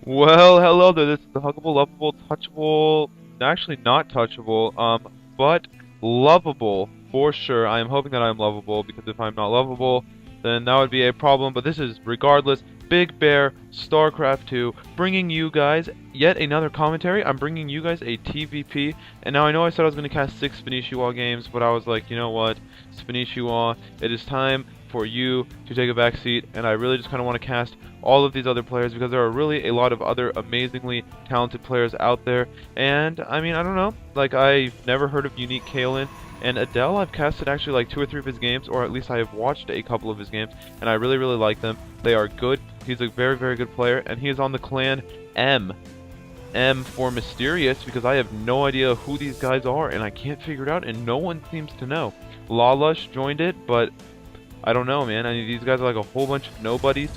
Well, hello there. This is the huggable, lovable, touchable. Actually, not touchable. But lovable for sure. I am hoping that I'm lovable because if I'm not lovable, then that would be a problem. But this is regardless. Big Bear, StarCraft 2, bringing you guys yet another commentary. I'm bringing you guys a TVP, and now I know I said I was going to cast 6 Spanish games, but I was like, you know what, Spanish, it is time for you to take a back seat, and I really just kind of want to cast all of these other players because there are really a lot of other amazingly talented players out there. And I mean, I don't know, like I've never heard of Unique Kalen. And Adel, I've casted actually like 2 or 3 of his games, or at least I have watched a couple of his games, and I really, really like them. They are good. He's a very, very good player, and he is on the clan M. M for Mysterious, because I have no idea who these guys are, and I can't figure it out, and no one seems to know. Lawlush joined it, but I don't know, man. I mean, these guys are like a whole bunch of nobodies,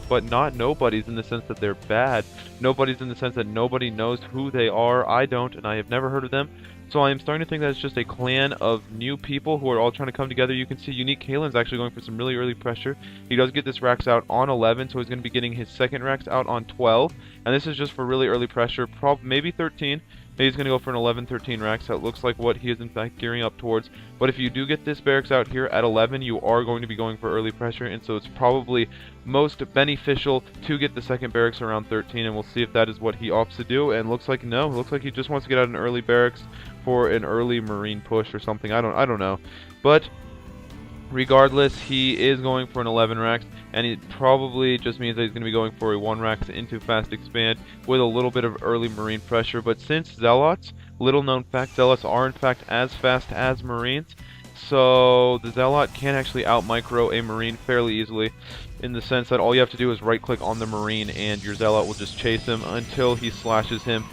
but not nobodies in the sense that they're bad. Nobodies in the sense that nobody knows who they are. I don't, and I have never heard of them. So I am starting to think that it's just a clan of new people who are all trying to come together. You can see Unique Kalen's actually going for some really early pressure. He does get this Rax out on 11, so he's going to be getting his second Rax out on 12. And this is just for really early pressure, maybe 13. He's going to go for an 11-13 Rax. That looks like what he is in fact gearing up towards. But if you do get this barracks out here at 11, you are going to be going for early pressure, and so it's probably most beneficial to get the second barracks around 13, and we'll see if that is what he opts to do. And looks like no, looks like he just wants to get out an early barracks for an early marine push or something. I don't know. But regardless, he is going for an 11 Rax, and it probably just means that he's going to be going for a 1 Rax into Fast Expand with a little bit of early Marine pressure. But since Zealots, little known fact, Zealots are in fact as fast as Marines, so the Zealot can actually out-micro a Marine fairly easily, in the sense that all you have to do is right-click on the Marine and your Zealot will just chase him until he slashes him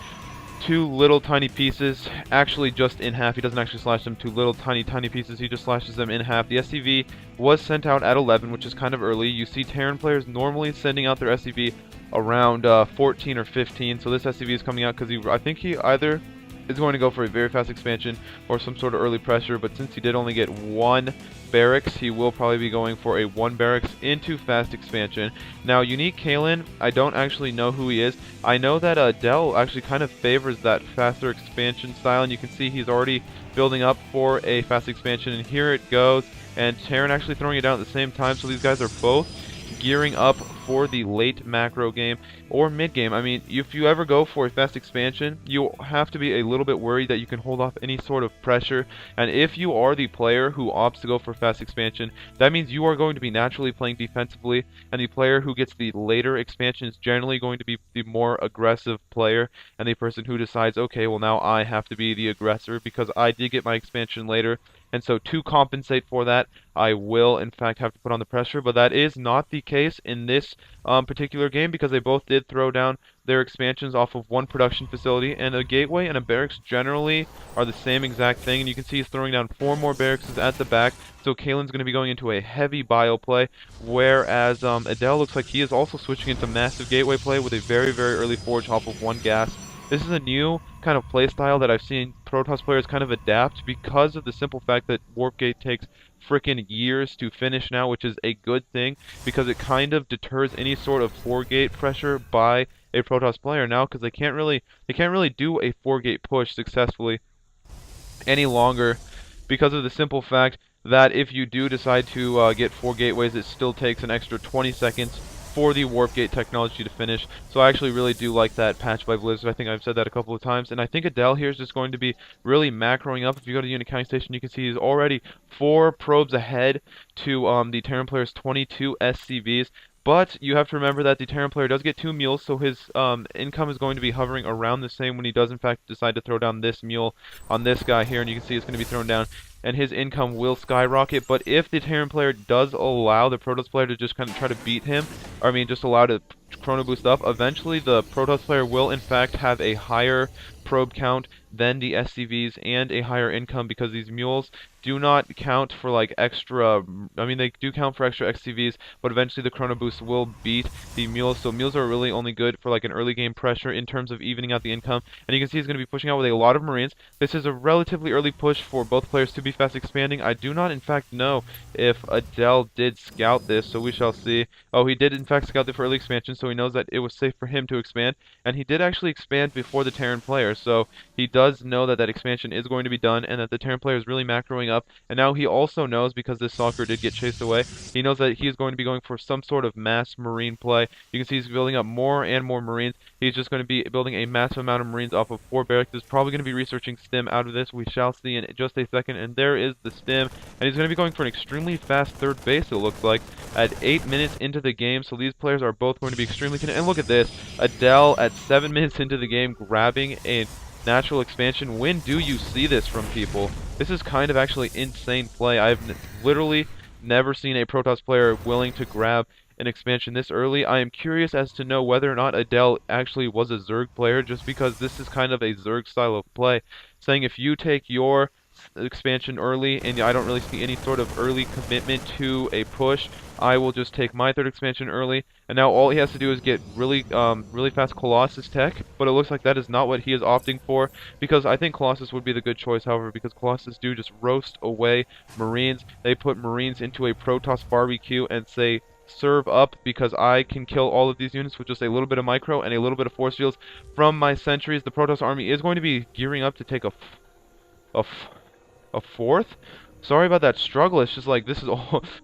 two little tiny pieces, actually just in half. He doesn't actually slash them to little tiny pieces, he just slashes them in half. The SCV was sent out at 11, which is kind of early. You see Terran players normally sending out their SCV around 14 or 15, so this SCV is coming out because I think he either is going to go for a very fast expansion or some sort of early pressure, but since he did only get 1 barracks, he will probably be going for a 1 barracks into fast expansion. Now, Unique Kalen, I don't actually know who he is. I know that Adel actually kind of favors that faster expansion style, and you can see he's already building up for a fast expansion, and here it goes. And Terran actually throwing it down at the same time, so these guys are both gearing up for the late macro game or mid game. I mean, if you ever go for a fast expansion, you have to be a little bit worried that you can hold off any sort of pressure. And if you are the player who opts to go for fast expansion, that means you are going to be naturally playing defensively, and the player who gets the later expansion is generally going to be the more aggressive player, and the person who decides, okay, well now I have to be the aggressor because I did get my expansion later. And so to compensate for that, I will in fact have to put on the pressure, but that is not the case in this particular game because they both did throw down their expansions off of one production facility, and a gateway and a barracks generally are the same exact thing, and you can see he's throwing down 4 more barracks at the back, so Kalen's going to be going into a heavy bio play, whereas Adel looks like he is also switching into massive gateway play with a very, very early forge off of 1 gas. This is a new kind of playstyle that I've seen Protoss players kind of adapt because of the simple fact that Warp Gate takes frickin' years to finish now, which is a good thing because it kind of deters any sort of 4-gate pressure by a Protoss player now because they can't really do a 4-gate push successfully any longer because of the simple fact that if you do decide to get 4 gateways, it still takes an extra 20 seconds for the warp gate technology to finish. So I actually really do like that patch by Blizzard. I think I've said that a couple of times, and I think Adele here is just going to be really macroing up. If you go to Unit Counting Station, you can see he's already 4 probes ahead to the Terran player's 22 SCVs. But you have to remember that the Terran player does get 2 mules, so his income is going to be hovering around the same when he does in fact decide to throw down this mule on this guy here, and you can see it's going to be thrown down, and his income will skyrocket. But if the Terran player does allow the Protoss player to just kind of try to beat him, or I mean just allow to chrono boost up, eventually the Protoss player will in fact have a higher probe count then the SCVs and a higher income, because these mules do not count for like extra. I mean, they do count for extra XCVs, but eventually the Chrono Boost will beat the mules. So mules are really only good for like an early game pressure in terms of evening out the income. And you can see he's going to be pushing out with a lot of Marines. This is a relatively early push for both players to be fast expanding. I do not in fact know if Adel did scout this, so we shall see. Oh, he did in fact scout it for early expansion, so he knows that it was safe for him to expand. And he did actually expand before the Terran player, so he does know that that expansion is going to be done and that the Terran player is really macroing up. And now he also knows, because this soccer did get chased away, he knows that he is going to be going for some sort of mass Marine play. You can see he's building up more and more Marines. He's just going to be building a massive amount of Marines off of 4 barracks. He's probably going to be researching stim out of this. We shall see in just a second. And there is the stim. And he's going to be going for an extremely fast third base, it looks like, at 8 minutes into the game. So these players are both going to be extremely... And look at this. Adel at 7 minutes into the game grabbing a natural expansion. When do you see this from people? This is kind of actually insane play. I've literally never seen a Protoss player willing to grab an expansion this early. I am curious as to know whether or not Adel actually was a Zerg player, just because this is kind of a Zerg style of play, saying if you take your expansion early and I don't really see any sort of early commitment to a push, I will just take my third expansion early. And now all he has to do is get really fast Colossus tech, but it looks like that is not what he is opting for, because I think Colossus would be the good choice, however, because Colossus do just roast away Marines. They put Marines into a Protoss barbecue and say, serve up, because I can kill all of these units with just a little bit of micro and a little bit of force fields from my sentries. The Protoss army is going to be gearing up to take a fourth. Sorry about that struggle. It's just like, this is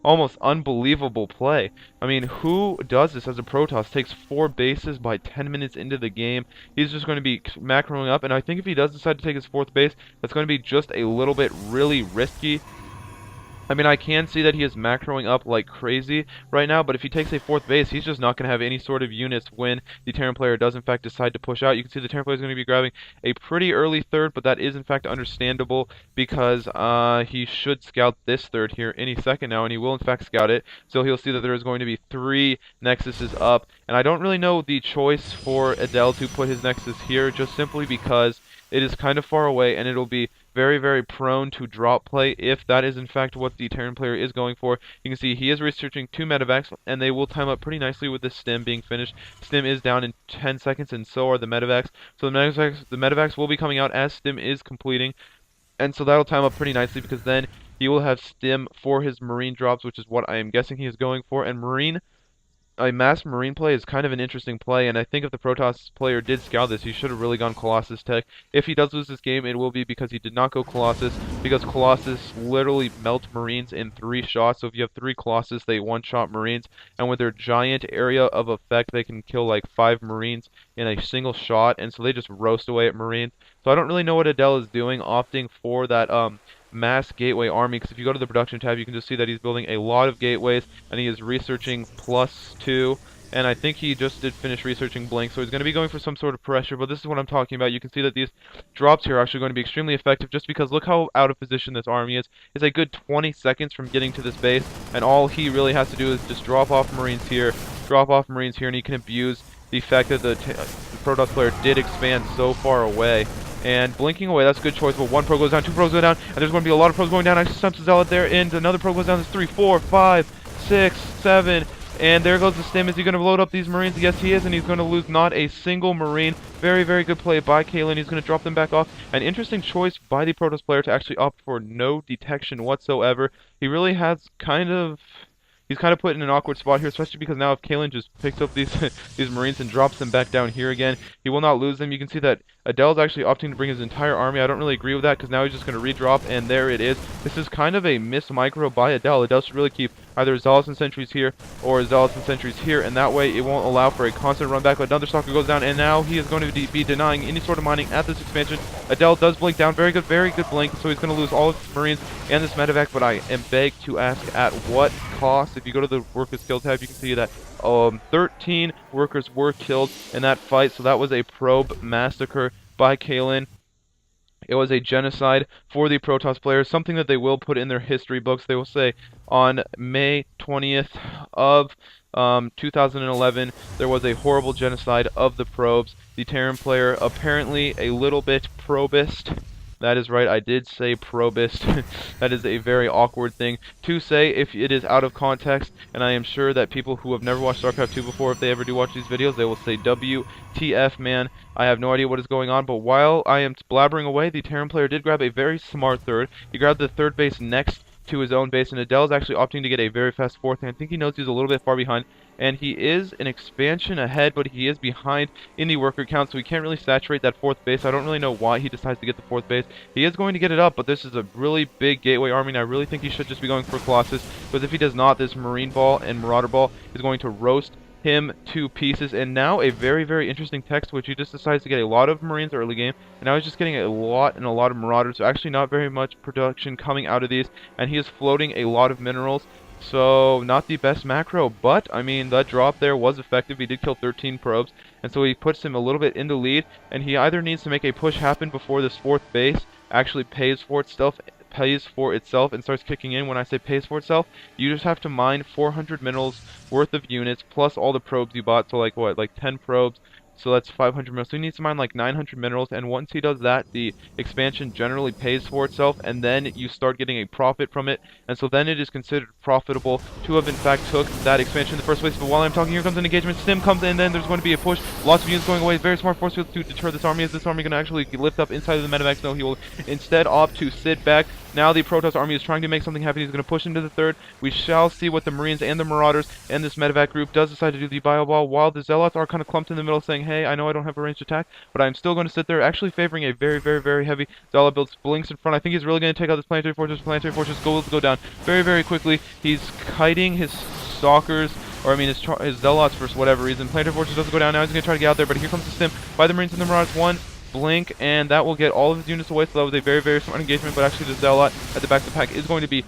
almost unbelievable play. I mean, who does this as a Protoss? Takes 4 bases by 10 minutes into the game. He's just going to be macroing up, and I think if he does decide to take his 4th base, that's going to be just a little bit really risky. I mean, I can see that he is macroing up like crazy right now, but if he takes a 4th base, he's just not going to have any sort of units when the Terran player does in fact decide to push out. You can see the Terran player is going to be grabbing a pretty early 3rd, but that is in fact understandable, because he should scout this 3rd here any second now, and he will in fact scout it. So he'll see that there is going to be 3 Nexuses up, and I don't really know the choice for Adel to put his Nexus here, just simply because it is kind of far away, and it'll be very, very prone to drop play if that is in fact what the Terran player is going for. You can see he is researching 2 medevacs, and they will time up pretty nicely with the stim being finished. Stim is down in 10 seconds, and so are the medevacs. So the medevacs will be coming out as stim is completing, and so that'll time up pretty nicely, because then he will have stim for his Marine drops, which is what I am guessing he is going for. And a mass Marine play is kind of an interesting play, and I think if the Protoss player did scout this, he should have really gone Colossus tech. If he does lose this game, it will be because he did not go Colossus, because Colossus literally melt Marines in 3 shots. So if you have 3 Colossus, they one-shot Marines, and with their giant area of effect, they can kill like 5 Marines in a single shot, and so they just roast away at Marines. So I don't really know what Adel is doing, opting for that mass gateway army, because if you go to the production tab, you can just see that he's building a lot of gateways, and he is researching +2, and I think he just did finish researching blink, so he's going to be going for some sort of pressure. But this is what I'm talking about. You can see that these drops here are actually going to be extremely effective, just because look how out of position this army is. It's a good 20 seconds from getting to this base, and all he really has to do is just drop off Marines here, and he can abuse the fact that the Protoss player did expand so far away. And blinking away, that's a good choice, but 1 pro goes down, 2 pros go down, and there's going to be a lot of pros going down. I stumps the Zealot there, and another pro goes down. There's 3, 4, 5, 6, 7, and there goes the stim. Is he going to load up these Marines? Yes, he is, and he's going to lose not a single Marine. Very, very good play by Kalen. He's going to drop them back off. An interesting choice by the Protoss player to actually opt for no detection whatsoever. He really has he's kind of put in an awkward spot here, especially because now if Kalen just picks up these these Marines and drops them back down here again, he will not lose them. You can see that Adel is actually opting to bring his entire army. I don't really agree with that, because now he's just going to redrop, and there it is. This is kind of a miss micro by Adel. Adel should really keep either Zealots and Sentries here or Zealots and Sentries here, and that way it won't allow for a constant run back. But another stalker goes down, and now he is going to be denying any sort of mining at this expansion. Adel does blink down. Very good blink. So he's going to lose all of his Marines and this medevac, but I am begged to ask at what cost. If you go to the workers kill tab, you can see that 13 workers were killed in that fight, so that was a probe massacre by Kalen. It was a genocide for the Protoss players, something that they will put in their history books. They will say on May 20th of 2011, there was a horrible genocide of the probes. The Terran player, apparently a little bit probist. That is right, I did say probist. That is a very awkward thing to say if it is out of context, and I am sure that people who have never watched StarCraft 2 before, if they ever do watch these videos, they will say WTF, man. I have no idea what is going on, but while I am blabbering away, the Terran player did grab a very smart third. He grabbed the third base next to his own base, and Adel is actually opting to get a very fast fourth, and I think he knows he's a little bit far behind, and he is an expansion ahead, but he is behind in the worker count, so he can't really saturate that fourth base. I don't really know why he decides to get the fourth base. He is going to get it up, but this is a really big gateway army, and I really think he should just be going for Colossus, because if he does not, this Marine Ball and Marauder Ball is going to roast him to pieces. And now a very, very interesting text, which he just decides to get a lot of Marines early game, and now he's just getting a lot of Marauders, so actually not very much production coming out of these, and he is floating a lot of minerals. So, not the best macro, but, I mean, that drop there was effective. He did kill 13 probes, and so he puts him a little bit in the lead, and he either needs to make a push happen before this fourth base actually pays for itself and starts kicking in. When I say pays for itself, you just have to mine 400 minerals worth of units, plus all the probes you bought, so like what, like 10 probes, so that's 500 minerals. So he needs to mine like 900 minerals, and once he does that, the expansion generally pays for itself, and then you start getting a profit from it, and so then it is considered profitable to have in fact took that expansion in the first place. But while I'm talking, here comes an engagement, Stim comes in, then there's going to be a push, lots of units going away, very smart force field to deter this army. Is this army going to actually lift up inside of the medevacs? No, he will instead opt to sit back. Now the Protoss army is trying to make something happen. He's going to push into the third. We shall see what the Marines and the Marauders and this medevac group does decide to do the bio ball, while the Zealots are kind of clumped in the middle saying, hey, I know I don't have a ranged attack, but I'm still going to sit there, actually favoring a very, very, very heavy Zealot build. Blinks in front. I think he's really going to take out this planetary fortress. Planetary fortress will go down very, very quickly. He's kiting his stalkers, or I mean his Zealots for whatever reason. Planetary fortress doesn't go down. Now he's going to try to get out there, but here comes the Stim by the Marines and the Marauders. One blink, and that will get all of his units away, so that was a very, very smart engagement, but actually the Zealot at the back of the pack is going to be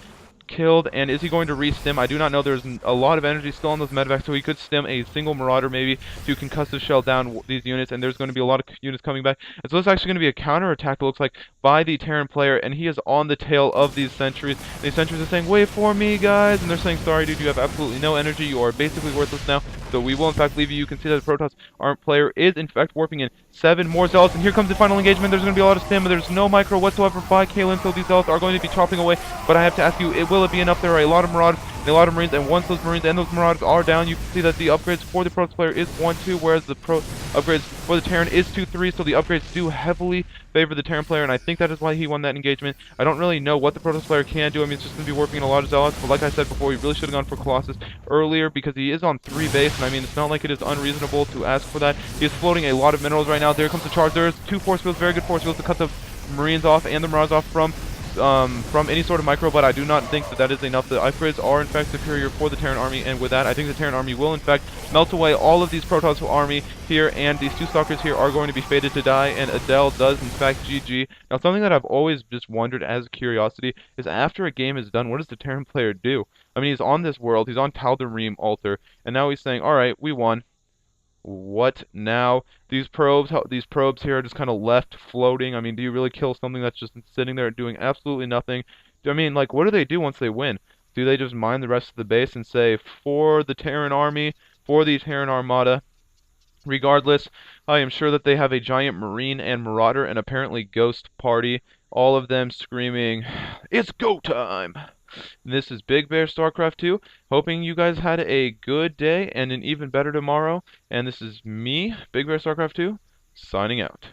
killed, and is he going to re-stim? I do not know. There's a lot of energy still on those medevacs, so he could stim a single Marauder maybe to concussive shell down these units, and there's going to be a lot of units coming back. And so it's actually going to be a counter-attack, it looks like, by the Terran player, and he is on the tail of these sentries. These sentries are saying, wait for me, guys, and they're saying, sorry, dude, you have absolutely no energy. You are basically worthless now, so we will, in fact, leave you. You can see that the Protoss player is, in fact, warping in 7 more Zealots, and here comes the final engagement. There's going to be a lot of stim, but there's no micro whatsoever by Kalen, so these Zealots are going to be chopping away, but I have to ask you, will it be enough? There are a lot of Marauders and a lot of Marines, and once those Marines and those Marauders are down, you can see that the upgrades for the Protoss player is 1-2, whereas the upgrades for the Terran is 2-3, so the upgrades do heavily favor the Terran player, and I think that is why he won that engagement. I don't really know what the Protoss player can do. I mean, it's just going to be warping in a lot of Zealots, but like I said before, he really should have gone for Colossus earlier, because he is on 3 base, and I mean, it's not like it is unreasonable to ask for that. He is floating a lot of minerals right now. There comes the charge. There's 2 force fields, very good force fields to cut the Marines off and the Marauders off from any sort of micro, but I do not think that is enough. The upgrades are in fact superior for the Terran army, and with that, I think the Terran army will in fact melt away all of these Protoss army here, and these 2 stalkers here are going to be fated to die, and Adel does in fact GG. Now, something that I've always just wondered as a curiosity is, after a game is done, what does the Terran player do? I mean, he's on this world, he's on Tal'Darim altar, and now he's saying, alright, we won. What now? These probes here are just kind of left floating. I mean, do you really kill something that's just sitting there doing absolutely nothing? I mean, like, what do they do once they win? Do they just mine the rest of the base and say, for the Terran army, for the Terran armada? Regardless, I am sure that they have a giant Marine and Marauder and apparently Ghost party, all of them screaming, it's go time! This is Big Bear StarCraft 2, hoping you guys had a good day and an even better tomorrow, and this is me, Big Bear StarCraft 2, signing out.